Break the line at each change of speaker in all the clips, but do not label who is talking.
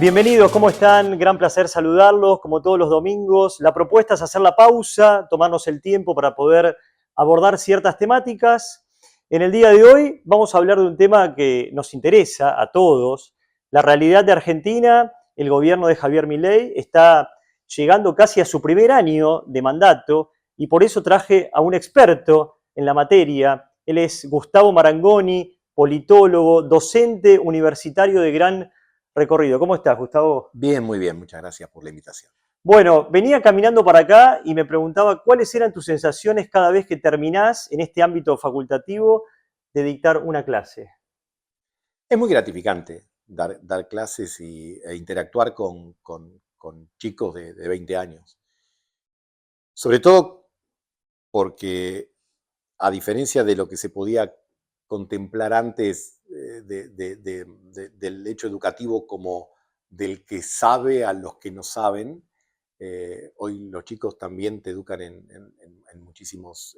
Bienvenidos, ¿cómo están? Gran placer saludarlos, como todos los domingos. La propuesta es hacer la pausa, tomarnos el tiempo para poder abordar ciertas temáticas. En el día de hoy vamos a hablar de un tema que nos interesa a todos. La realidad de Argentina, el gobierno de Javier Milei está llegando casi a su primer año de mandato y por eso traje a un experto en la materia. Él es Gustavo Marangoni, politólogo, docente universitario de gran recorrido. ¿Cómo estás, Gustavo?
Bien, muy bien, muchas gracias por la invitación.
Bueno, venía caminando para acá y me preguntaba cuáles eran tus sensaciones cada vez que terminás en este ámbito facultativo de dictar una clase.
Es muy gratificante dar clases e interactuar con chicos de 20 años. Sobre todo porque, a diferencia de lo que se podía contemplar antes del hecho educativo como del que sabe a los que no saben, hoy los chicos también te educan en muchísimos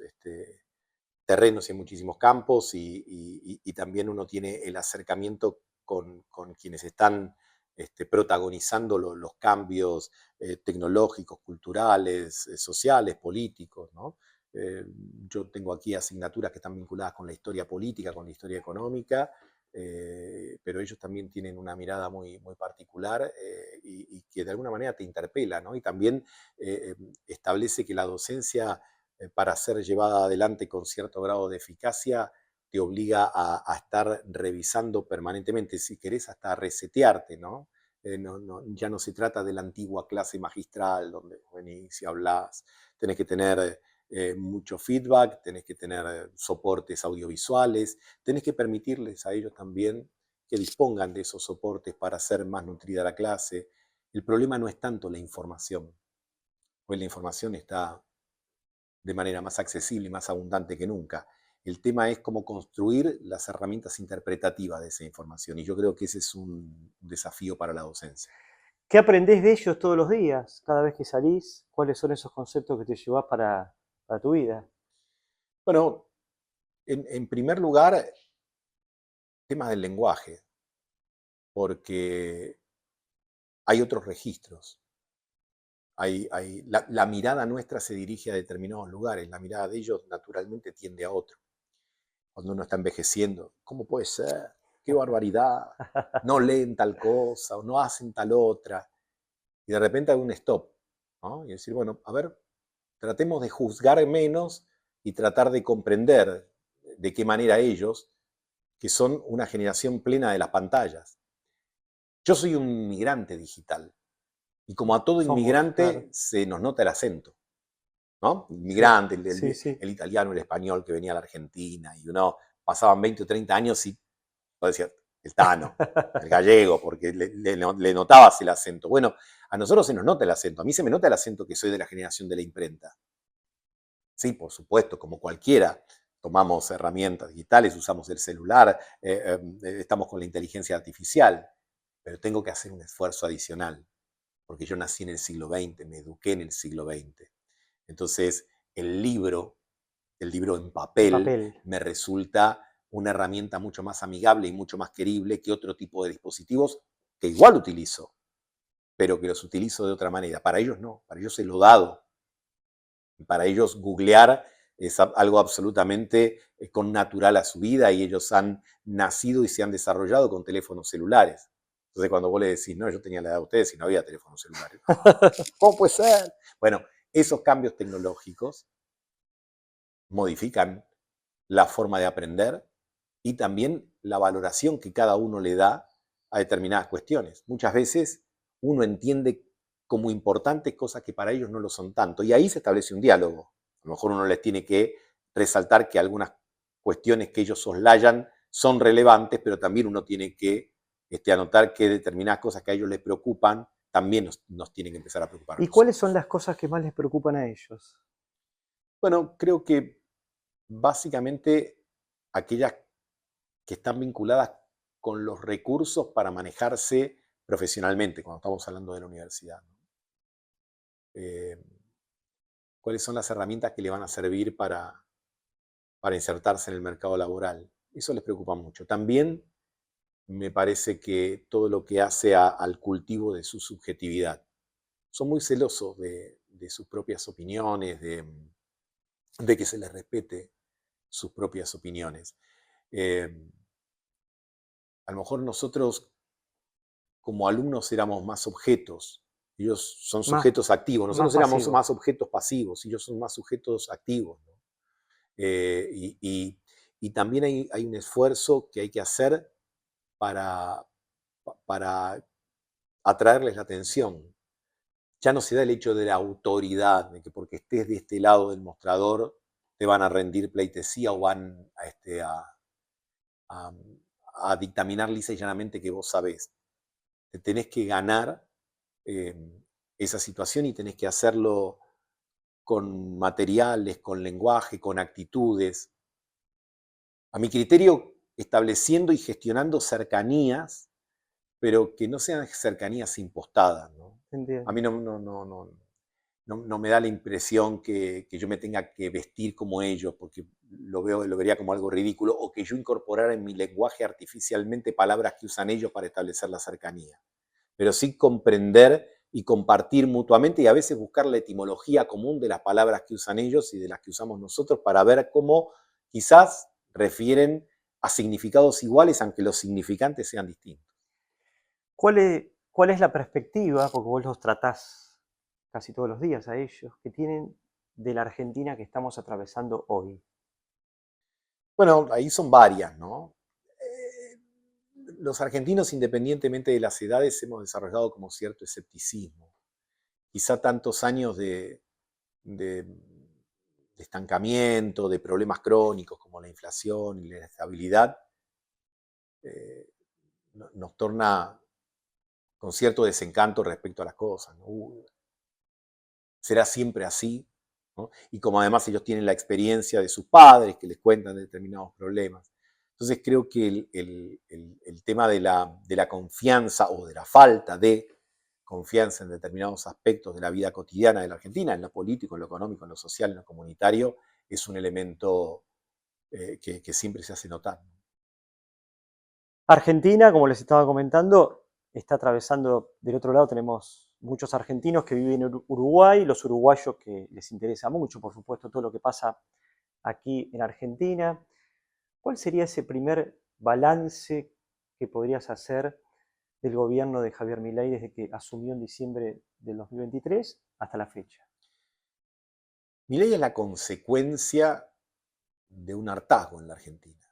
terrenos y en muchísimos campos y también uno tiene el acercamiento con quienes están protagonizando los cambios tecnológicos, culturales, sociales, políticos, ¿no? Yo tengo aquí asignaturas que están vinculadas con la historia política, con la historia económica, pero ellos también tienen una mirada muy particular y que de alguna manera te interpela, ¿no? Y también establece que la docencia para ser llevada adelante con cierto grado de eficacia, te obliga a estar revisando permanentemente, si querés hasta resetearte, ¿no? Ya no se trata de la antigua clase magistral donde venís y hablás, tenés que tener mucho feedback, tenés que tener soportes audiovisuales, tenés que permitirles a ellos también que dispongan de esos soportes para hacer más nutrida la clase. El problema no es tanto la información, pues la información está de manera más accesible y más abundante que nunca. El tema es cómo construir las herramientas interpretativas de esa información y yo creo que ese es un desafío para la docencia.
¿Qué aprendés de ellos todos los días, cada vez que salís? ¿Cuáles son esos conceptos que te llevas para tu vida?
Bueno, en primer lugar, temas del lenguaje, porque hay otros registros. La mirada nuestra se dirige a determinados lugares, la mirada de ellos naturalmente tiende a otro. Cuando uno está envejeciendo, ¿cómo puede ser? ¡Qué barbaridad! No leen tal cosa o no hacen tal otra. Y de repente hay un stop, ¿no? Y decir, bueno, a ver, tratemos de juzgar menos y tratar de comprender de qué manera ellos, que son una generación plena de las pantallas. Yo soy un inmigrante digital y como a todo
Somos, claro.
inmigrante se nos nota el acento, ¿no?
Sí,
Inmigrante,
sí, sí.
el italiano, el español que venía a la Argentina y uno pasaban 20 o 30 años y decía, el tano, el gallego, porque le notabas el acento. Bueno, a nosotros se nos nota el acento, a mí se me nota el acento que soy de la generación de la imprenta. Sí, por supuesto, como cualquiera, tomamos herramientas digitales, usamos el celular, estamos con la inteligencia artificial, pero tengo que hacer un esfuerzo adicional, porque yo nací en el siglo XX, me eduqué en el siglo XX. Entonces, el libro en
En
papel,
papel.
me resulta una herramienta mucho más amigable y mucho más querible que otro tipo de dispositivos que igual utilizo, pero que los utilizo de otra manera. Para ellos no, para ellos es lo dado. Para ellos googlear es algo absolutamente connatural a su vida y ellos han nacido y se han desarrollado con teléfonos celulares. Entonces cuando vos le decís, no, yo tenía la edad de ustedes y no había teléfonos celulares. No, ¿cómo puede ser? Bueno, esos cambios tecnológicos modifican la forma de aprender y también la valoración que cada uno le da a determinadas cuestiones. Muchas veces uno entiende como importantes cosas que para ellos no lo son tanto y ahí se establece un diálogo. A lo mejor uno les tiene que resaltar que algunas cuestiones que ellos soslayan son relevantes, pero también uno tiene que anotar que determinadas cosas que a ellos les preocupan también nos tienen que empezar a preocupar a
¿Y cuáles son
nosotros.
las cosas que más les preocupan a ellos?
Bueno, creo que básicamente aquellas que están vinculadas con los recursos para manejarse profesionalmente, cuando estamos hablando de la universidad, ¿no? Eh, ¿Cuáles son las herramientas que le van a servir para insertarse en el mercado laboral? Eso les preocupa mucho. También me parece que todo lo que hace al cultivo de su subjetividad. Son muy celosos de sus propias opiniones, de que se les respete sus propias opiniones. Eh, a lo mejor nosotros como alumnos éramos más objetos, ellos son
Más,
sujetos activos,
más
nosotros éramos
pasivo.
más objetos pasivos, ellos son más sujetos activos, ¿no? Eh, y, y- y también hay un esfuerzo que hay que hacer para, para atraerles la atención. Ya no se da el hecho de la autoridad, de que porque estés de este lado del mostrador te van a rendir pleitesía o van a- a dictaminar lisa y llanamente que vos sabés. Te tenés que ganar eh, esa situación y tenés que hacerlo con materiales, con lenguaje, con actitudes. A mi criterio, estableciendo y gestionando cercanías, pero que no sean cercanías impostadas, ¿no? A
Entiendo.
mí no me da la impresión que yo me tenga que vestir como ellos, porque lo vería como algo ridículo, o que yo incorporara en mi lenguaje artificialmente palabras que usan ellos para establecer la cercanía. Pero sí comprender y compartir mutuamente y a veces buscar la etimología común de las palabras que usan ellos y de las que usamos nosotros para ver cómo quizás refieren a significados iguales, aunque los significantes sean distintos.
¿Cuál es la perspectiva, porque vos los tratás casi todos los días a ellos, que tienen de la Argentina que estamos atravesando hoy?
Bueno, ahí son varias, ¿no? Eh, los argentinos, independientemente de las edades, hemos desarrollado como cierto escepticismo. Quizá tantos años de estancamiento, de problemas crónicos como la inflación y la inestabilidad, eh, nos torna con cierto desencanto respecto a las cosas, ¿no? ¿Será siempre así? ¿No? Y como además ellos tienen la experiencia de sus padres que les cuentan determinados problemas. Entonces creo que el tema de la confianza o de la falta de confianza en determinados aspectos de la vida cotidiana de la Argentina, en lo político, en lo económico, en lo social, en lo comunitario, es un elemento que siempre se hace notar.
Argentina, como les estaba comentando, está atravesando, del otro lado tenemos muchos argentinos que viven en Uruguay, los uruguayos que les interesa mucho, por supuesto, todo lo que pasa aquí en Argentina. ¿Cuál sería ese primer balance que podrías hacer del gobierno de Javier Milei desde que asumió en diciembre del 2023 hasta la fecha?
Milei es la consecuencia de un hartazgo en la Argentina.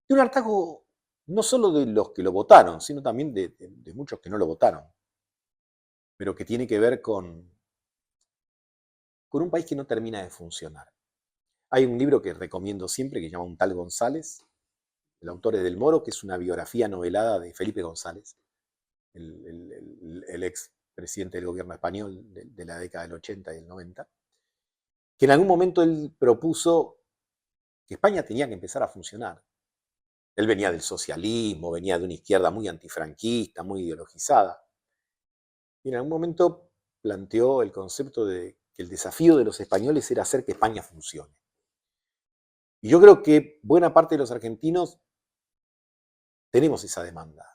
De un hartazgo no solo de los que lo votaron, sino también de muchos que no lo votaron, pero que tiene que ver con un país que no termina de funcionar. Hay un libro que recomiendo siempre que se llama Un tal González, el autor es Del Moro, que es una biografía novelada de Felipe González, el ex presidente del gobierno español de la década del 80 y del 90, que en algún momento él propuso que España tenía que empezar a funcionar. Él venía del socialismo, venía de una izquierda muy antifranquista, muy ideologizada, y en algún momento planteó el concepto de que el desafío de los españoles era hacer que España funcione. Y yo creo que buena parte de los argentinos tenemos esa demanda,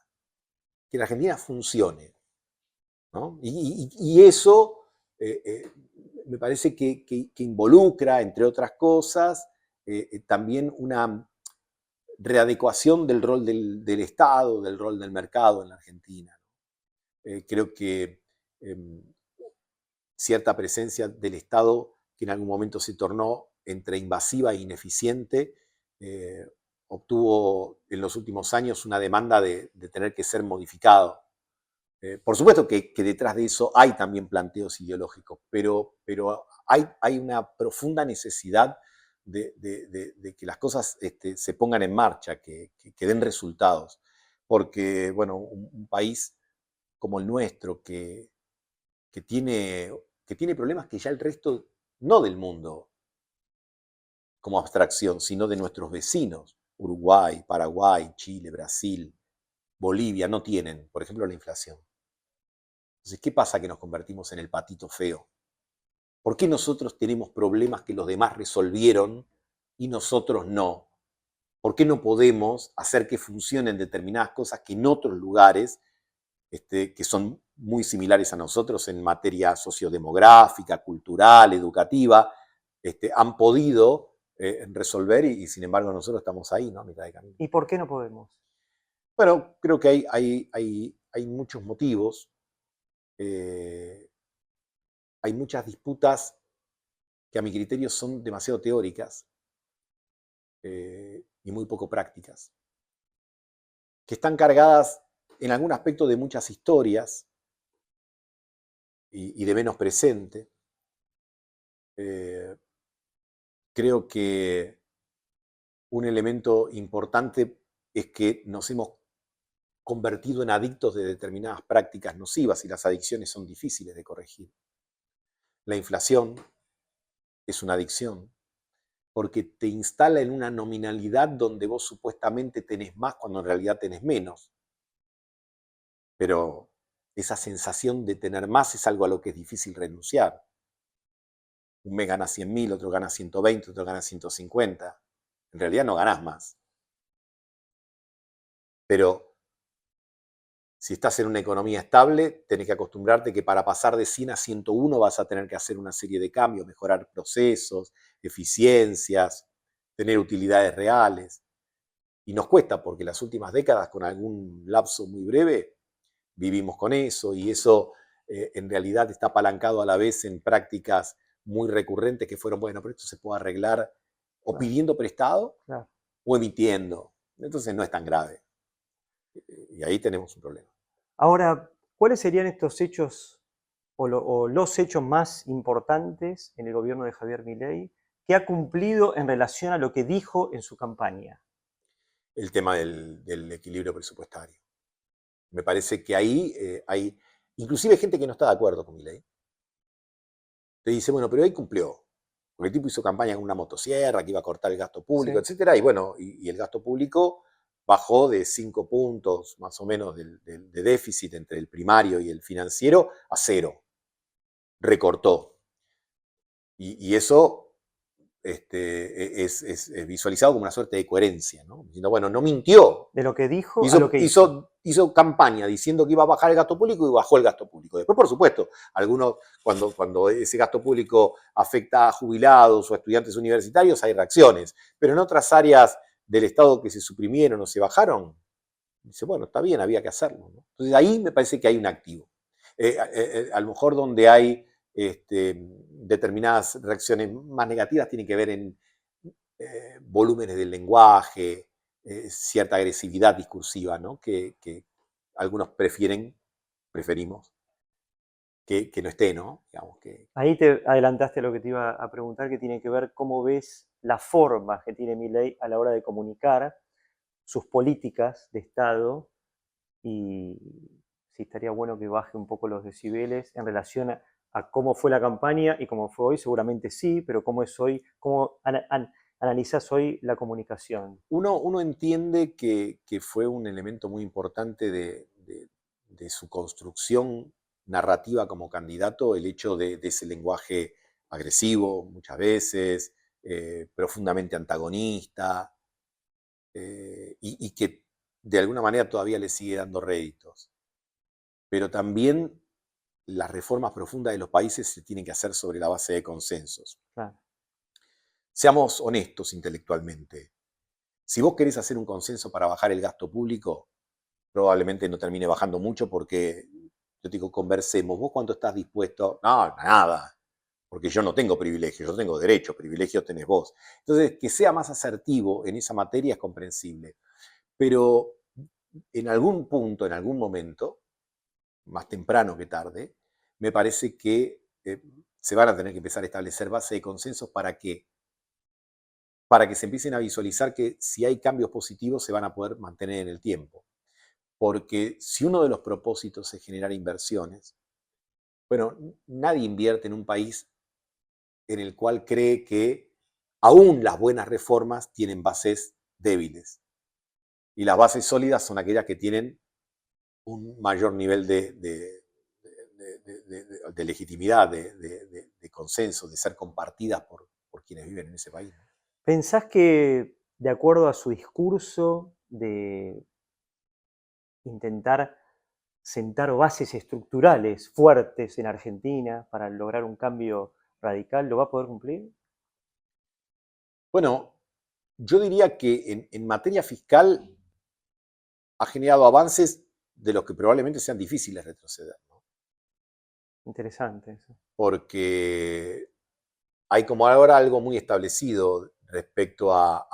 que la Argentina funcione, ¿no? Y eso me parece que involucra, entre otras cosas, también una readecuación del rol del Estado, del rol del mercado en la Argentina. Creo que eh, cierta presencia del Estado que en algún momento se tornó entre invasiva e ineficiente, eh, obtuvo en los últimos años una demanda de tener que ser modificado. Por supuesto que detrás de eso hay también planteos ideológicos, pero hay una profunda necesidad de que las cosas se pongan en marcha, que den resultados. Porque, bueno, un país como el nuestro, que tiene, que tiene problemas que ya el resto, no del mundo como abstracción, sino de nuestros vecinos, Uruguay, Paraguay, Chile, Brasil, Bolivia, no tienen, por ejemplo, la inflación. Entonces, ¿qué pasa que nos convertimos en el patito feo? ¿Por qué nosotros tenemos problemas que los demás resolvieron y nosotros no? ¿Por qué no podemos hacer que funcionen determinadas cosas que en otros lugares, que son muy similares a nosotros en materia sociodemográfica, cultural, educativa, han podido resolver y sin embargo nosotros estamos ahí, ¿no? A mitad de camino.
¿Y por qué no podemos?
Bueno, creo que hay muchos motivos. Hay muchas disputas que a mi criterio son demasiado teóricas y muy poco prácticas, que están cargadas en algún aspecto de muchas historias y de menos presente. Creo que un elemento importante es que nos hemos convertido en adictos de determinadas prácticas nocivas y las adicciones son difíciles de corregir. La inflación es una adicción porque te instala en una nominalidad donde vos supuestamente tenés más cuando en realidad tenés menos. Pero esa sensación de tener más es algo a lo que es difícil renunciar. Un mes gana 100.000, otro gana 120, otro gana 150. En realidad no ganás más. Pero si estás en una economía estable, tenés que acostumbrarte que para pasar de 100 a 101 vas a tener que hacer una serie de cambios, mejorar procesos, eficiencias, tener utilidades reales. Y nos cuesta porque las últimas décadas, con algún lapso muy breve, vivimos con eso y eso en realidad está apalancado a la vez en prácticas muy recurrentes que fueron, bueno, pero esto se puede arreglar o pidiendo prestado o emitiendo. Entonces no es tan grave. Y ahí tenemos un problema.
Ahora, ¿cuáles serían estos hechos o los hechos más importantes en el gobierno de Javier Milei que ha cumplido en relación a lo que dijo en su campaña?
El tema del equilibrio presupuestario. Me parece que ahí hay, inclusive gente que no está de acuerdo con Milei, te dice, bueno, pero ahí cumplió. Porque el tipo hizo campaña con una motosierra, que iba a cortar el gasto público,
Sí.
etcétera. Y bueno, y el gasto público bajó de 5 puntos más o menos de déficit entre el primario y el financiero a 0. Recortó. Y eso es visualizado como una suerte de coherencia, ¿no? Diciendo, bueno, no mintió.
De lo que dijo a lo que
Hizo campaña diciendo que iba a bajar el gasto público y bajó el gasto público. Después, por supuesto, algunos, cuando ese gasto público afecta a jubilados o a estudiantes universitarios, hay reacciones. Pero en otras áreas del Estado que se suprimieron o se bajaron, dice, bueno, está bien, había que hacerlo, ¿no? Entonces ahí me parece que hay un activo. A lo mejor donde hay determinadas reacciones más negativas tienen que ver en volúmenes del lenguaje, cierta agresividad discursiva, ¿no? que algunos preferimos que no esté, ¿no? Digamos,
Ahí te adelantaste a lo que te iba a preguntar, que tiene que ver cómo ves la forma que tiene Milei a la hora de comunicar sus políticas de Estado y si estaría bueno que baje un poco los decibeles en relación a cómo fue la campaña y cómo fue hoy, seguramente sí, pero cómo es hoy, cómo analizás hoy la comunicación.
Uno entiende que fue un elemento muy importante de su construcción narrativa como candidato el hecho de ese lenguaje agresivo muchas veces, profundamente antagonista, y que de alguna manera todavía le sigue dando réditos. Pero también las reformas profundas de los países se tienen que hacer sobre la base de consensos.
Claro.
Seamos honestos intelectualmente. Si vos querés hacer un consenso para bajar el gasto público, probablemente no termine bajando mucho porque, yo te digo, conversemos. ¿Vos cuánto estás dispuesto? No, nada. Porque yo no tengo privilegios, yo tengo derechos, privilegios tenés vos. Entonces, que sea más asertivo en esa materia es comprensible. Pero en algún punto, en algún momento, más temprano que tarde, me parece que se van a tener que empezar a establecer bases de consensos para que se empiecen a visualizar que si hay cambios positivos se van a poder mantener en el tiempo. Porque si uno de los propósitos es generar inversiones, bueno, nadie invierte en un país en el cual cree que aún las buenas reformas tienen bases débiles. Y las bases sólidas son aquellas que tienen un mayor nivel de legitimidad, de consenso, de ser compartidas por quienes viven en ese país.
¿Pensás que de acuerdo a su discurso de intentar sentar bases estructurales fuertes en Argentina para lograr un cambio radical, ¿lo va a poder cumplir?
Bueno, yo diría que en materia fiscal ha generado avances de los que probablemente sean difíciles retroceder, ¿no?
Interesante eso.
Porque hay como ahora algo muy establecido respecto a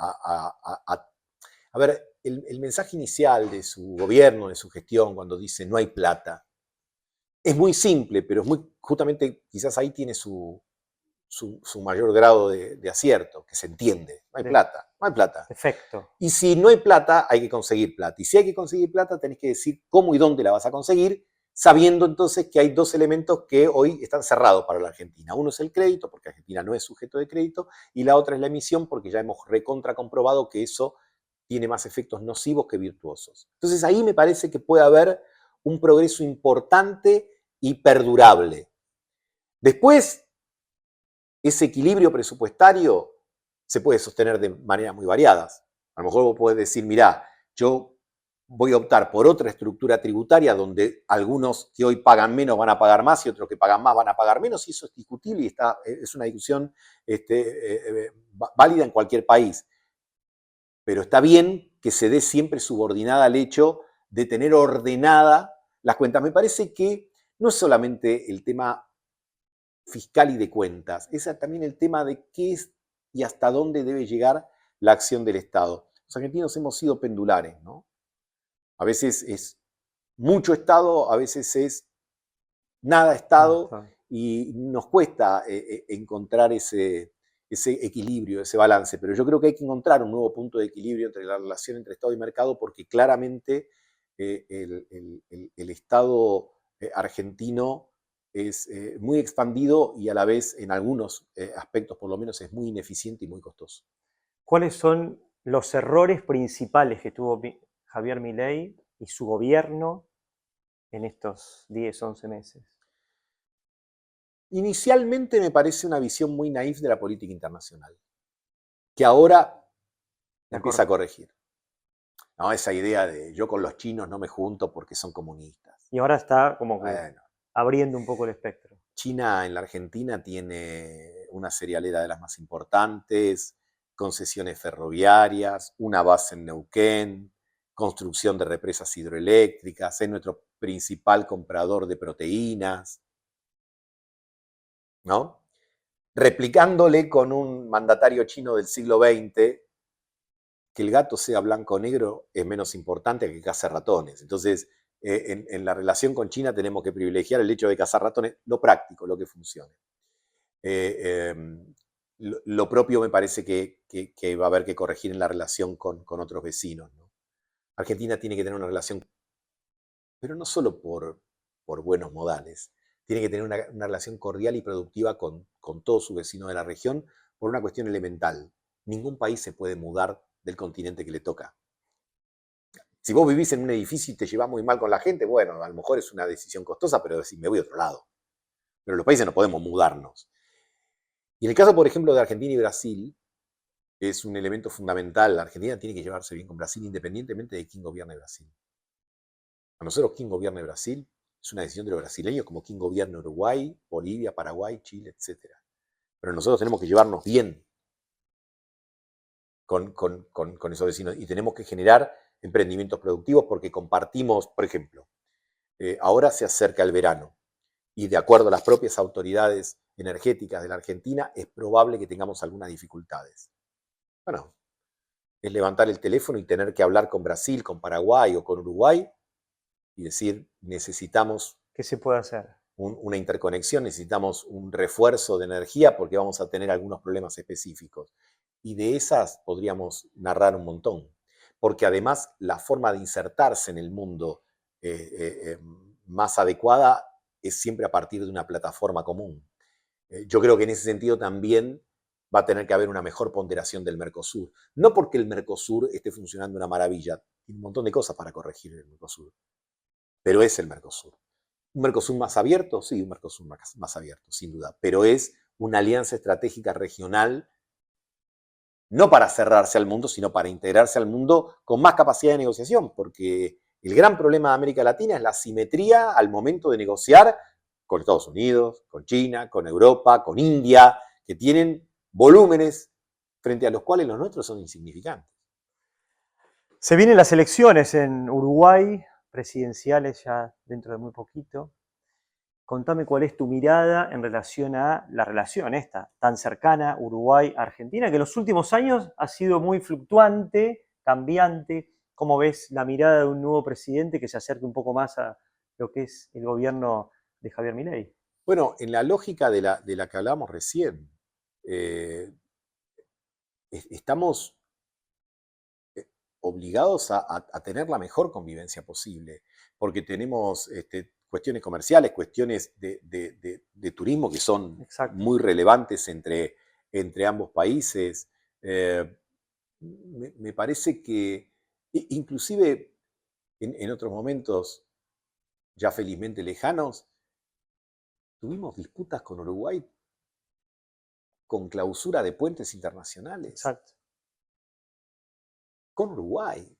ver, el mensaje inicial de su gobierno, de su gestión, cuando dice no hay plata, es muy simple, pero es muy, justamente quizás ahí tiene su mayor grado de acierto, que se entiende. No hay
De,
plata, no hay plata.
efecto.
Y si no hay plata, hay que conseguir plata. Y si hay que conseguir plata, tenés que decir cómo y dónde la vas a conseguir, sabiendo entonces que hay dos elementos que hoy están cerrados para la Argentina. Uno es el crédito, porque Argentina no es sujeto de crédito, y la otra es la emisión, porque ya hemos recontra comprobado que eso tiene más efectos nocivos que virtuosos. Entonces ahí me parece que puede haber un progreso importante y perdurable. Después, ese equilibrio presupuestario se puede sostener de maneras muy variadas. A lo mejor vos podés decir, mirá, yo voy a optar por otra estructura tributaria donde algunos que hoy pagan menos van a pagar más y otros que pagan más van a pagar menos, y eso es discutible y es una discusión válida en cualquier país. Pero está bien que se dé siempre subordinada al hecho de tener ordenada las cuentas. Me parece que no es solamente el tema fiscal y de cuentas, es también el tema de qué es y hasta dónde debe llegar la acción del Estado. Los argentinos hemos sido pendulares, ¿no? A veces es mucho Estado, a veces es nada Estado, y nos cuesta encontrar ese equilibrio, ese balance. Pero yo creo que hay que encontrar un nuevo punto de equilibrio entre la relación entre Estado y mercado, porque claramente el Estado argentino es muy expandido y a la vez en algunos aspectos por lo menos es muy ineficiente y muy costoso.
¿Cuáles son los errores principales que tuvo Javier Milei y su gobierno en estos 10, 11 meses?
Inicialmente me parece una visión muy naif de la política internacional, que ahora empieza a corregir. ¿No? Esa idea de yo con los chinos no me junto porque son comunistas.
Y ahora está como que
Bueno,
abriendo un poco el espectro.
China en la Argentina tiene una cerealera de las más importantes, concesiones ferroviarias, una base en Neuquén, construcción de represas hidroeléctricas, es nuestro principal comprador de proteínas, ¿no? Replicándole con un mandatario chino del siglo XX, que el gato sea blanco o negro es menos importante que cazar ratones. Entonces, en la relación con China tenemos que privilegiar el hecho de cazar ratones, lo práctico, lo que funcione. Lo propio me parece que va a haber que corregir en la relación con otros vecinos, ¿no? Argentina tiene que tener una relación, pero no solo por buenos modales, tiene que tener una relación cordial y productiva con todos sus vecinos de la región por una cuestión elemental. Ningún país se puede mudar del continente que le toca. Si vos vivís en un edificio y te llevas muy mal con la gente, bueno, a lo mejor es una decisión costosa, pero decís, me voy a otro lado. Pero los países no podemos mudarnos. Y en el caso, por ejemplo, de Argentina y Brasil, es un elemento fundamental. La Argentina tiene que llevarse bien con Brasil independientemente de quién gobierne Brasil. A nosotros quién gobierne Brasil es una decisión de los brasileños, como quién gobierna Uruguay, Bolivia, Paraguay, Chile, etc. Pero nosotros tenemos que llevarnos bien con esos vecinos y tenemos que generar emprendimientos productivos porque compartimos, por ejemplo, ahora se acerca el verano y de acuerdo a las propias autoridades energéticas de la Argentina es probable que tengamos algunas dificultades. Bueno, es levantar el teléfono y tener que hablar con Brasil, con Paraguay o con Uruguay y decir, necesitamos
¿Qué se puede hacer?
una interconexión, necesitamos un refuerzo de energía porque vamos a tener algunos problemas específicos. Y de esas podríamos narrar un montón, porque además la forma de insertarse en el mundo más adecuada es siempre a partir de una plataforma común. Yo creo que en ese sentido también va a tener que haber una mejor ponderación del Mercosur. No porque el Mercosur esté funcionando una maravilla, tiene un montón de cosas para corregir el Mercosur, pero es el Mercosur. ¿Un Mercosur más abierto? Sí, un Mercosur más abierto, sin duda, pero es una alianza estratégica regional no para cerrarse al mundo, sino para integrarse al mundo con más capacidad de negociación, porque el gran problema de América Latina es la asimetría al momento de negociar con Estados Unidos, con China, con Europa, con India, que tienen volúmenes frente a los cuales los nuestros son insignificantes.
Se vienen las elecciones en Uruguay, presidenciales ya dentro de muy poquito. Contame cuál es tu mirada en relación a la relación esta tan cercana Uruguay-Argentina, que en los últimos años ha sido muy fluctuante, cambiante. ¿Cómo ves la mirada de un nuevo presidente que se acerque un poco más a lo que es el gobierno de Javier Milei?
Bueno, en la lógica de la que hablamos recién, eh, estamos obligados a tener la mejor convivencia posible, porque tenemos cuestiones comerciales, cuestiones de turismo que son
Exacto.
muy relevantes entre ambos países. Me parece que inclusive en otros momentos ya felizmente lejanos, tuvimos disputas con Uruguay con clausura de puentes internacionales.
Exacto.
Con Uruguay.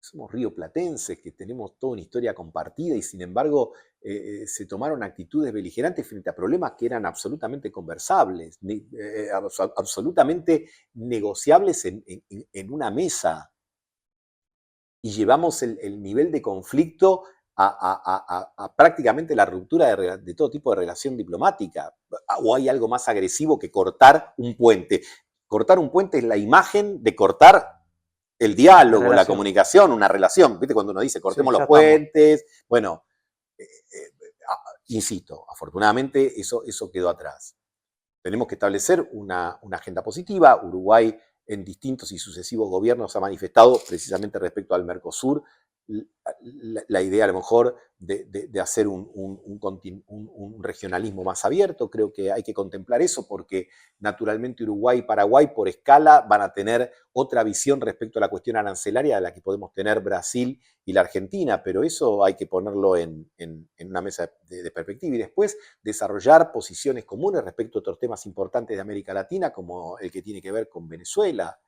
Somos rioplatenses, que tenemos toda una historia compartida y sin embargo se tomaron actitudes beligerantes frente a problemas que eran absolutamente conversables, absolutamente negociables en una mesa. Y llevamos el nivel de conflicto a prácticamente la ruptura de todo tipo de relación diplomática. ¿O hay algo más agresivo que cortar un puente? Cortar un puente es la imagen de cortar el diálogo, la comunicación, una relación. ¿Viste? Cuando uno dice cortemos los puentes. Bueno, insisto, afortunadamente eso quedó atrás. Tenemos que establecer una agenda positiva. Uruguay en distintos y sucesivos gobiernos ha manifestado precisamente respecto al Mercosur la idea a lo mejor de hacer un regionalismo más abierto. Creo que hay que contemplar eso porque naturalmente Uruguay y Paraguay por escala van a tener otra visión respecto a la cuestión arancelaria de la que podemos tener Brasil y la Argentina, pero eso hay que ponerlo en una mesa de perspectiva y después desarrollar posiciones comunes respecto a otros temas importantes de América Latina como el que tiene que ver con Venezuela,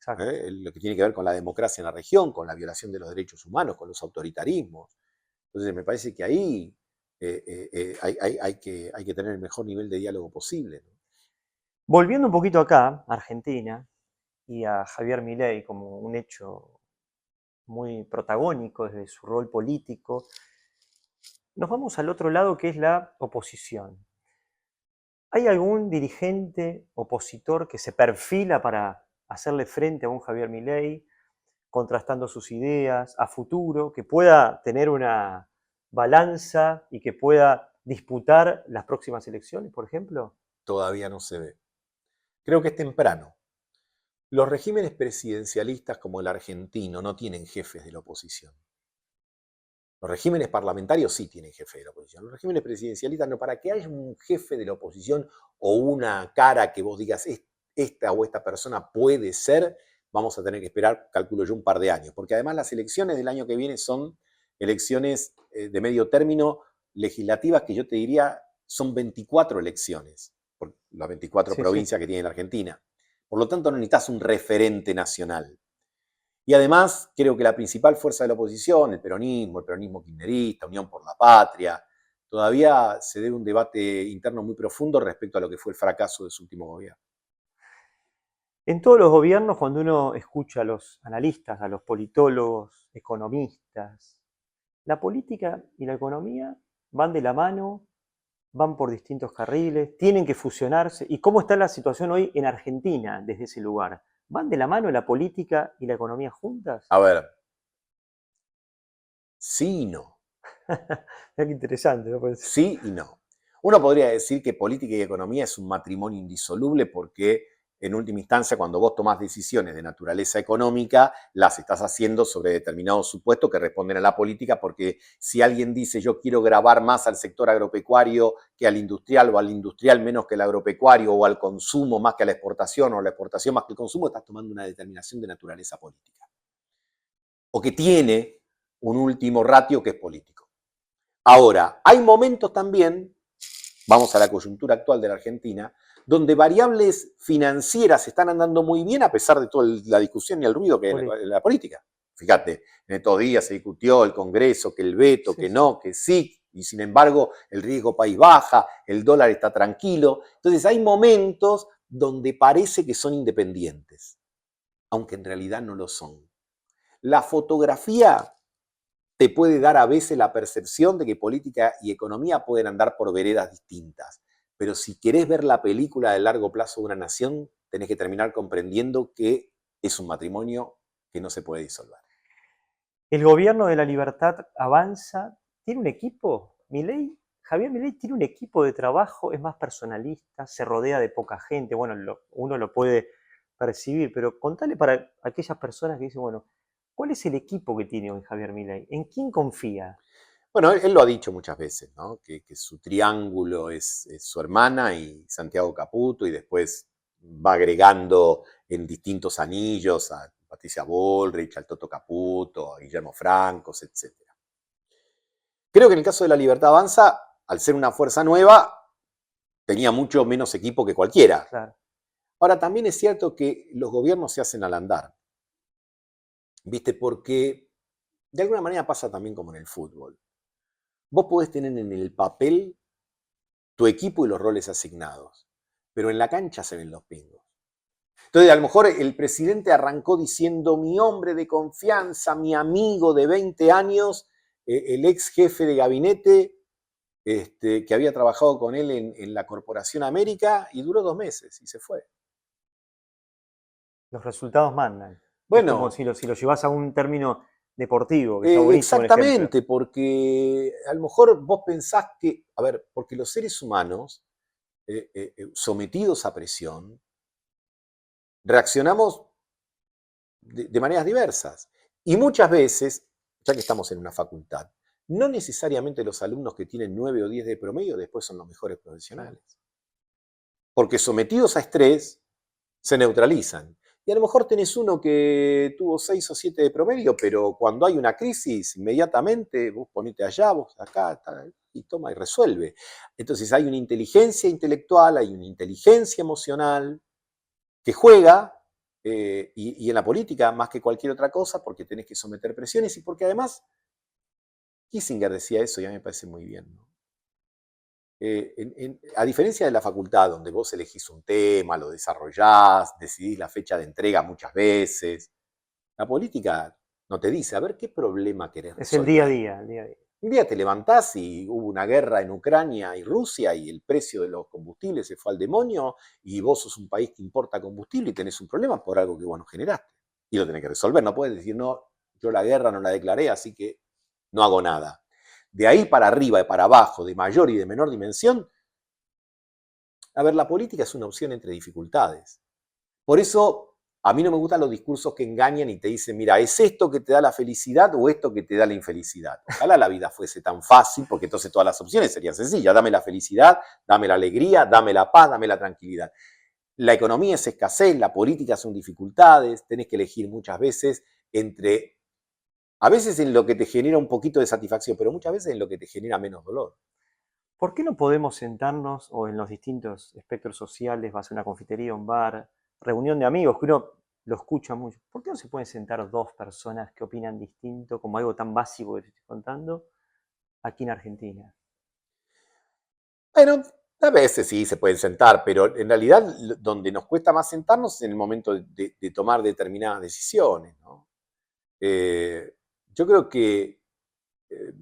lo que tiene que ver con la democracia en la región, con la violación de los derechos humanos, con los autoritarismos. Entonces me parece que ahí hay que tener el mejor nivel de diálogo posible, ¿no?
Volviendo un poquito acá, a Argentina, y a Javier Milei como un hecho muy protagónico desde su rol político, nos vamos al otro lado que es la oposición. ¿Hay algún dirigente opositor que se perfila para hacerle frente a un Javier Milei, contrastando sus ideas a futuro, que pueda tener una balanza y que pueda disputar las próximas elecciones, por ejemplo?
Todavía no se ve. Creo que es temprano. Los regímenes presidencialistas como el argentino no tienen jefes de la oposición. Los regímenes parlamentarios sí tienen jefe de la oposición. Los regímenes presidencialistas no. Para que haya un jefe de la oposición o una cara que vos digas esta o esta persona puede ser, vamos a tener que esperar, calculo yo, un par de años. Porque además las elecciones del año que viene son elecciones de medio término legislativas que yo te diría son 24 elecciones, por las 24 provincias que tiene la Argentina. Por lo tanto, no necesitas un referente nacional. Y además, creo que la principal fuerza de la oposición, el peronismo kirchnerista, Unión por la Patria, todavía se debe un debate interno muy profundo respecto a lo que fue el fracaso de su último gobierno.
En todos los gobiernos, cuando uno escucha a los analistas, a los politólogos, economistas, la política y la economía van de la mano, van por distintos carriles, tienen que fusionarse. ¿Y cómo está la situación hoy en Argentina desde ese lugar? ¿Van de la mano la política y la economía juntas?
A ver, sí y no.
Qué interesante, ¿no?
Sí y no. Uno podría decir que política y economía es un matrimonio indisoluble porque en última instancia, cuando vos tomás decisiones de naturaleza económica, las estás haciendo sobre determinados supuestos que responden a la política, porque si alguien dice yo quiero gravar más al sector agropecuario que al industrial, o al industrial menos que al agropecuario, o al consumo más que a la exportación, o a la exportación más que el consumo, estás tomando una determinación de naturaleza política. O que tiene un último ratio que es político. Ahora, hay momentos también, vamos a la coyuntura actual de la Argentina, donde variables financieras están andando muy bien a pesar de toda la discusión y el ruido que hay en la política. Fíjate, en estos días se discutió el Congreso, que el veto, que no, que sí, y sin embargo el riesgo país baja, el dólar está tranquilo. Entonces hay momentos donde parece que son independientes, aunque en realidad no lo son. La fotografía te puede dar a veces la percepción de que política y economía pueden andar por veredas distintas. Pero si querés ver la película de largo plazo de una nación, tenés que terminar comprendiendo que es un matrimonio que no se puede disolver.
¿El gobierno de la libertad avanza? ¿Tiene un equipo? Javier Milei tiene un equipo de trabajo, es más personalista, se rodea de poca gente. Bueno, uno lo puede percibir, pero contale para aquellas personas que dicen, bueno, ¿cuál es el equipo que tiene hoy Javier Milei? ¿En quién confía?
Bueno, él lo ha dicho muchas veces, ¿no? Que su triángulo es su hermana y Santiago Caputo, y después va agregando en distintos anillos a Patricia Bullrich, al Toto Caputo, a Guillermo Francos, etc. Creo que en el caso de La Libertad Avanza, al ser una fuerza nueva, tenía mucho menos equipo que cualquiera.
Claro.
Ahora, también es cierto que los gobiernos se hacen al andar, ¿viste? Porque de alguna manera pasa también como en el fútbol. Vos podés tener en el papel tu equipo y los roles asignados, pero en la cancha se ven los pingos. Entonces, a lo mejor el presidente arrancó diciendo mi hombre de confianza, mi amigo de 20 años, el ex jefe de gabinete, que había trabajado con él en la Corporación América, y duró 2 meses y se fue.
Los resultados mandan.
Bueno,
es como si lo llevas a un término deportivo, que está buenísimo el
exactamente,
ejemplo.
porque a lo mejor vos pensás que, a ver, porque los seres humanos, sometidos a presión, reaccionamos de maneras diversas. Y muchas veces, ya que estamos en una facultad, no necesariamente los alumnos que tienen 9 o 10 de promedio después son los mejores profesionales. Porque sometidos a estrés, se neutralizan. Y a lo mejor tenés uno que tuvo 6 o 7 de promedio, pero cuando hay una crisis, inmediatamente vos ponete allá, vos acá, y toma y resuelve. Entonces hay una inteligencia intelectual, hay una inteligencia emocional que juega, y en la política más que cualquier otra cosa, porque tenés que someter presiones y porque además Kissinger decía eso y a mí me parece muy bien, ¿no? A diferencia de la facultad, donde vos elegís un tema, lo desarrollás, decidís la fecha de entrega muchas veces, la política no te dice, a ver, ¿qué problema querés
Es el día a
resolver?
día, el día a día.
Un día te levantás y hubo una guerra en Ucrania y Rusia y el precio de los combustibles se fue al demonio y vos sos un país que importa combustible y tenés un problema por algo que vos no generaste. Y lo tenés que resolver. No puedes decir, no, yo la guerra no la declaré, así que no hago nada. De ahí para arriba y para abajo, de mayor y de menor dimensión, a ver, la política es una opción entre dificultades. Por eso a mí no me gustan los discursos que engañan y te dicen, mira, ¿es esto que te da la felicidad o esto que te da la infelicidad? Ojalá la vida fuese tan fácil, porque entonces todas las opciones serían sencillas. Dame la felicidad, dame la alegría, dame la paz, dame la tranquilidad. La economía es escasez, la política son dificultades, tenés que elegir muchas veces entre, a veces en lo que te genera un poquito de satisfacción, pero muchas veces en lo que te genera menos dolor.
¿Por qué no podemos sentarnos o en los distintos espectros sociales, vas a una confitería, un bar, reunión de amigos, que uno lo escucha mucho? ¿Por qué no se pueden sentar dos personas que opinan distinto, como algo tan básico que te estoy contando, aquí en Argentina?
Bueno, a veces sí se pueden sentar, pero en realidad donde nos cuesta más sentarnos es en el momento de tomar determinadas decisiones, ¿no? Yo creo que eh,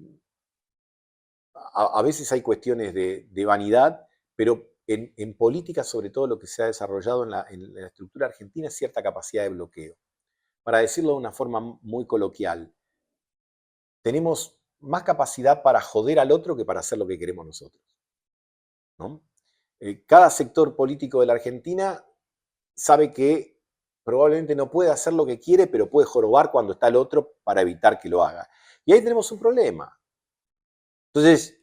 a veces hay cuestiones de vanidad, pero en política, sobre todo lo que se ha desarrollado en la estructura argentina, es cierta capacidad de bloqueo. Para decirlo de una forma muy coloquial, tenemos más capacidad para joder al otro que para hacer lo que queremos nosotros, ¿no? Cada sector político de la Argentina sabe que probablemente no puede hacer lo que quiere, pero puede jorobar cuando está el otro para evitar que lo haga. Y ahí tenemos un problema. Entonces,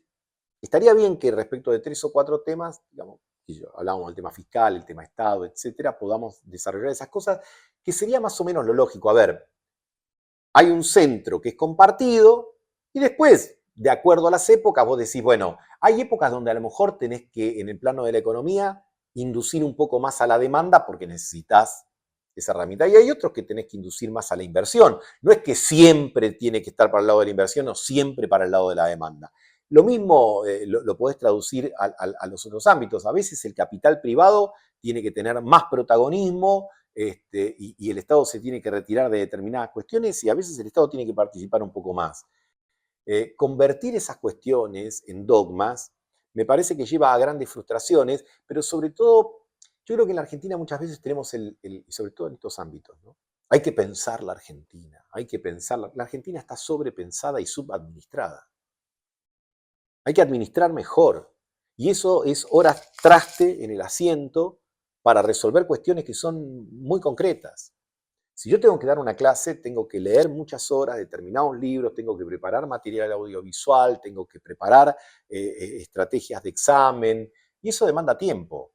estaría bien que respecto de 3 o 4 temas, digamos, hablábamos del tema fiscal, el tema Estado, etcétera, podamos desarrollar esas cosas, que sería más o menos lo lógico. A ver, hay un centro que es compartido y después, de acuerdo a las épocas, vos decís, bueno, hay épocas donde a lo mejor tenés que, en el plano de la economía, inducir un poco más a la demanda porque necesitas esa herramienta. Y hay otros que tenés que inducir más a la inversión. No es que siempre tiene que estar para el lado de la inversión o siempre para el lado de la demanda. Lo mismo lo podés traducir a los otros ámbitos. A veces el capital privado tiene que tener más protagonismo y el Estado se tiene que retirar de determinadas cuestiones y a veces el Estado tiene que participar un poco más. Convertir esas cuestiones en dogmas me parece que lleva a grandes frustraciones, pero sobre todo, yo creo que en la Argentina muchas veces tenemos sobre todo en estos ámbitos, ¿no? Hay que pensar la Argentina, hay que pensar, la Argentina está sobrepensada y subadministrada. Hay que administrar mejor. Y eso es horas traste en el asiento para resolver cuestiones que son muy concretas. Si yo tengo que dar una clase, tengo que leer muchas horas, determinados libros, tengo que preparar material audiovisual, tengo que preparar estrategias de examen, y eso demanda tiempo.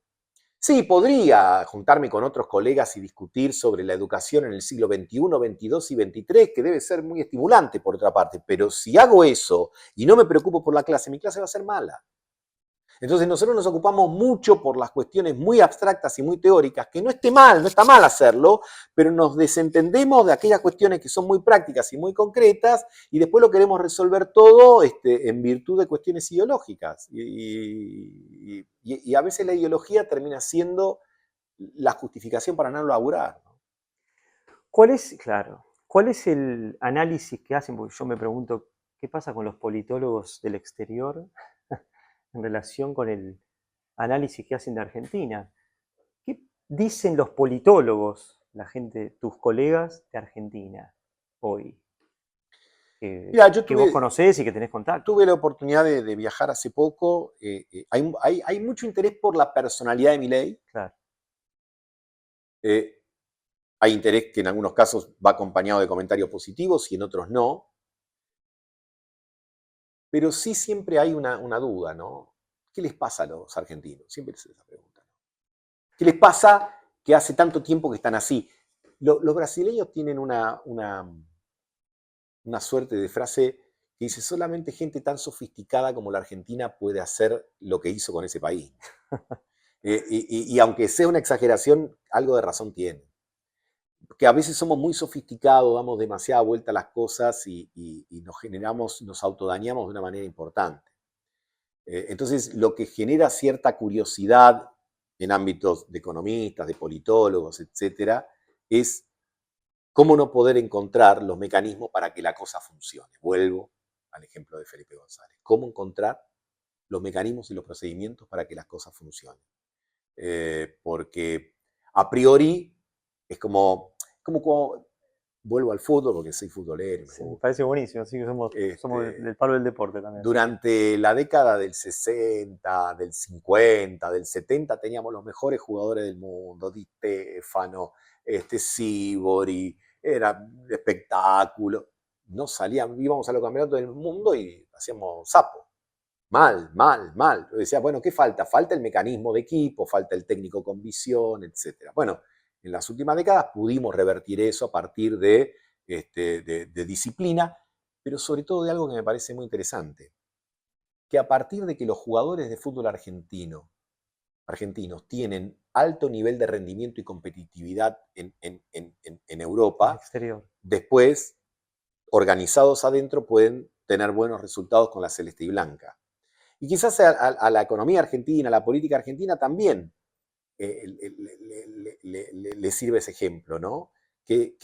Sí, podría juntarme con otros colegas y discutir sobre la educación en el siglo XXI, XXII y XXIII, que debe ser muy estimulante por otra parte, pero si hago eso y no me preocupo por la clase, mi clase va a ser mala. Entonces nosotros nos ocupamos mucho por las cuestiones muy abstractas y muy teóricas, que no esté mal, no está mal hacerlo, pero nos desentendemos de aquellas cuestiones que son muy prácticas y muy concretas y después lo queremos resolver todo en virtud de cuestiones ideológicas. Y a veces la ideología termina siendo la justificación para no laburar, ¿no?
¿Cuál es el análisis que hacen? Porque yo me pregunto, ¿qué pasa con los politólogos del exterior en relación con el análisis que hacen de Argentina? ¿Qué dicen los politólogos, la gente, tus colegas de Argentina, hoy?
Mira, yo
Que vos conocés y que tenés contacto.
tuve la oportunidad de viajar hace poco. Hay mucho interés por la personalidad de Milei.
Claro.
Hay interés que en algunos casos va acompañado de comentarios positivos y en otros no. Pero sí siempre hay una duda, ¿no? ¿Qué les pasa a los argentinos? Siempre es esa pregunta, ¿no? ¿Qué les pasa que hace tanto tiempo que están así? Los brasileños tienen una suerte de frase que dice, solamente gente tan sofisticada como la Argentina puede hacer lo que hizo con ese país. Y aunque sea una exageración, algo de razón tiene. Que a veces somos muy sofisticados, damos demasiada vuelta a las cosas y nos autodañamos de una manera importante. Entonces, lo que genera cierta curiosidad en ámbitos de economistas, de politólogos, etcétera, es cómo no poder encontrar los mecanismos para que la cosa funcione. Vuelvo al ejemplo de Felipe González. ¿Cómo encontrar los mecanismos y los procedimientos para que las cosas funcionen? Porque a priori es como vuelvo al fútbol porque soy futbolero.
Sí, me parece buenísimo, así que somos del palo del deporte también.
Durante la década del 60, del 50, del 70 teníamos los mejores jugadores del mundo, Di Stéfano, Sívori, era espectáculo. No salían, íbamos a los campeonatos del mundo y hacíamos sapo. Mal, mal, mal. Decía, bueno, ¿qué falta? Falta el mecanismo de equipo, falta el técnico con visión, etc. Bueno, en las últimas décadas pudimos revertir eso a partir de disciplina, pero sobre todo de algo que me parece muy interesante, que a partir de que los jugadores de fútbol argentinos tienen alto nivel de rendimiento y competitividad en Europa,
exterior.
Después, organizados adentro, pueden tener buenos resultados con la celeste y blanca. Y quizás a la economía argentina, a la política argentina también le sirve ese ejemplo, ¿no? Que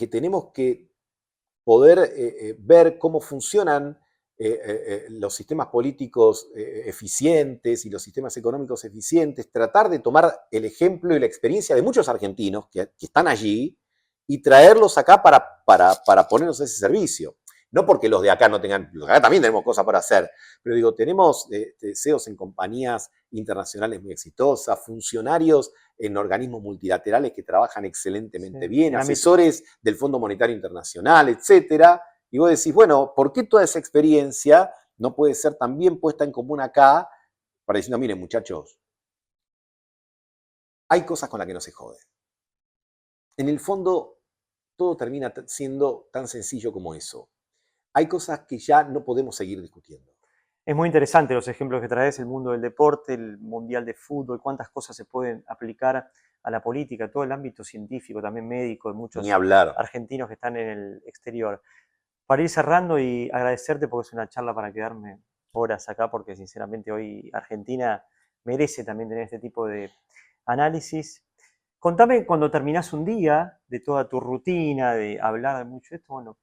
tenemos que poder ver cómo funcionan los sistemas políticos eficientes y los sistemas económicos eficientes, tratar de tomar el ejemplo y la experiencia de muchos argentinos que están allí y traerlos acá para ponernos a ese servicio. No porque los de acá no tengan, los de acá también tenemos cosas para hacer, pero digo, tenemos CEOs en compañías internacionales muy exitosas, funcionarios en organismos multilaterales que trabajan excelentemente bien, asesores del Fondo Monetario Internacional, etcétera. Y vos decís, bueno, ¿por qué toda esa experiencia no puede ser también puesta en común acá para diciendo, miren muchachos, hay cosas con las que no se jode? En el fondo, todo termina siendo tan sencillo como eso. Hay cosas que ya no podemos seguir discutiendo.
Es muy interesante los ejemplos que traes, el mundo del deporte, el mundial de fútbol, cuántas cosas se pueden aplicar a la política, todo el ámbito científico, también médico, de
Ni
muchos
hablar.
argentinos que están en el exterior. Para ir cerrando y agradecerte porque es una charla para quedarme horas acá, porque sinceramente hoy Argentina merece también tener este tipo de análisis. Contame cuando terminás un día de toda tu rutina, de hablar de mucho de esto, bueno,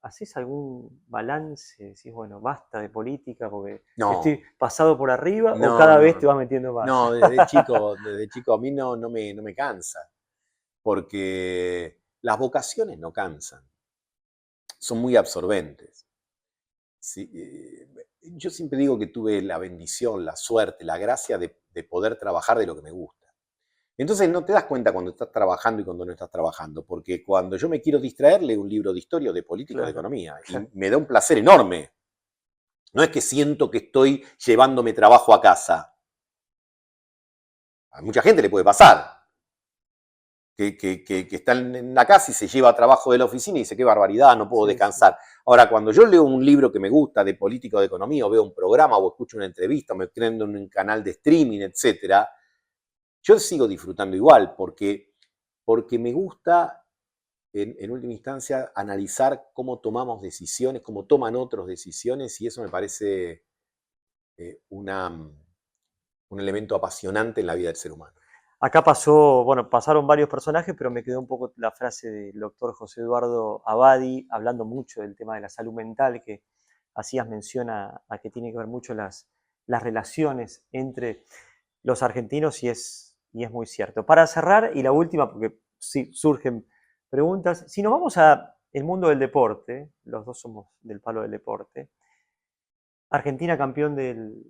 ¿hacés algún balance? Decís, bueno, basta de política porque
No,
estoy pasado por arriba, o
no,
cada vez te
no.
vas metiendo más.
No, desde chico a mí no me cansa, porque las vocaciones no cansan, son muy absorbentes. Sí, yo siempre digo que tuve la bendición, la suerte, la gracia de poder trabajar de lo que me gusta. Entonces no te das cuenta cuando estás trabajando y cuando no estás trabajando, porque cuando yo me quiero distraer, leo un libro de historia, o de política, o de
Claro,
economía, y
claro.
me da un placer enorme. No es que siento que estoy llevándome trabajo a casa. A mucha gente le puede pasar, que está en la casa y se lleva trabajo de la oficina y dice, qué barbaridad, no puedo
Sí, sí.
descansar. Ahora, cuando yo leo un libro que me gusta de política o de economía, o veo un programa, o escucho una entrevista, o me prendo en un canal de streaming, etcétera, yo sigo disfrutando igual, porque me gusta, en última instancia, analizar cómo tomamos decisiones, cómo toman otros decisiones, y eso me parece un elemento apasionante en la vida del ser humano.
Acá pasó, bueno, pasaron varios personajes, pero me quedó un poco la frase del doctor José Eduardo Abadi, hablando mucho del tema de la salud mental, que hacías mención a que tiene que ver mucho las relaciones entre los argentinos y es muy cierto. Para cerrar, y la última, porque sí, surgen preguntas, si nos vamos a el mundo del deporte, los dos somos del palo del deporte, Argentina campeón del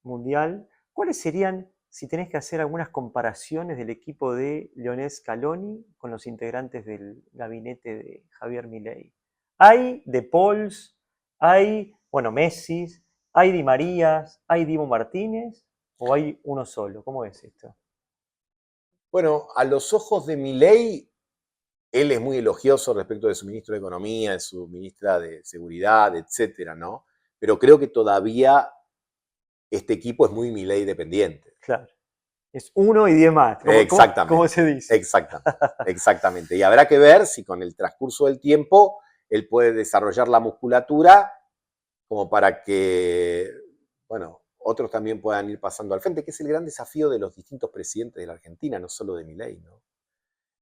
Mundial, ¿cuáles serían, si tenés que hacer algunas comparaciones del equipo de Lionel Scaloni con los integrantes del gabinete de Javier Milei? Hay De Pauls, hay, bueno, Messi, hay Di Marías, hay Dibu Martínez, o hay uno solo. ¿Cómo es esto?
Bueno, a los ojos de Milei, él es muy elogioso respecto de su ministro de Economía, de su ministra de Seguridad, etcétera, ¿no? Pero creo que todavía este equipo es muy Milei dependiente.
Claro. Es 1 y 10 más, ¿cómo se
Exactamente,
dice?
exactamente. Y habrá que ver si con el transcurso del tiempo él puede desarrollar la musculatura como para que, bueno, otros también puedan ir pasando al frente, que es el gran desafío de los distintos presidentes de la Argentina, no solo de Milei, ¿no?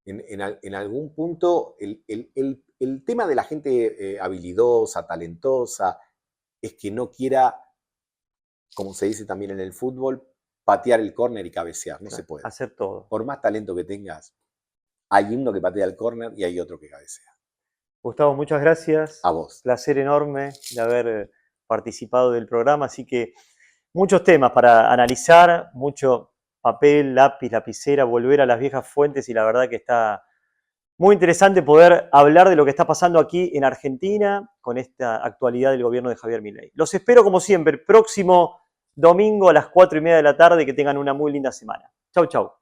En algún punto, el tema de la gente habilidosa, talentosa, es que no quiera, como se dice también en el fútbol, patear el córner y cabecear. No se
Claro,
puede.
hacer todo.
Por más talento que tengas, hay uno que patea el córner y hay otro que cabecea.
Gustavo, muchas gracias.
A vos.
Placer enorme de haber participado del programa. Así que muchos temas para analizar, mucho papel, lápiz, lapicera, volver a las viejas fuentes y la verdad que está muy interesante poder hablar de lo que está pasando aquí en Argentina con esta actualidad del gobierno de Javier Milei. Los espero como siempre, próximo domingo a las 4:30 de la tarde. Que tengan una muy linda semana. Chau, chau.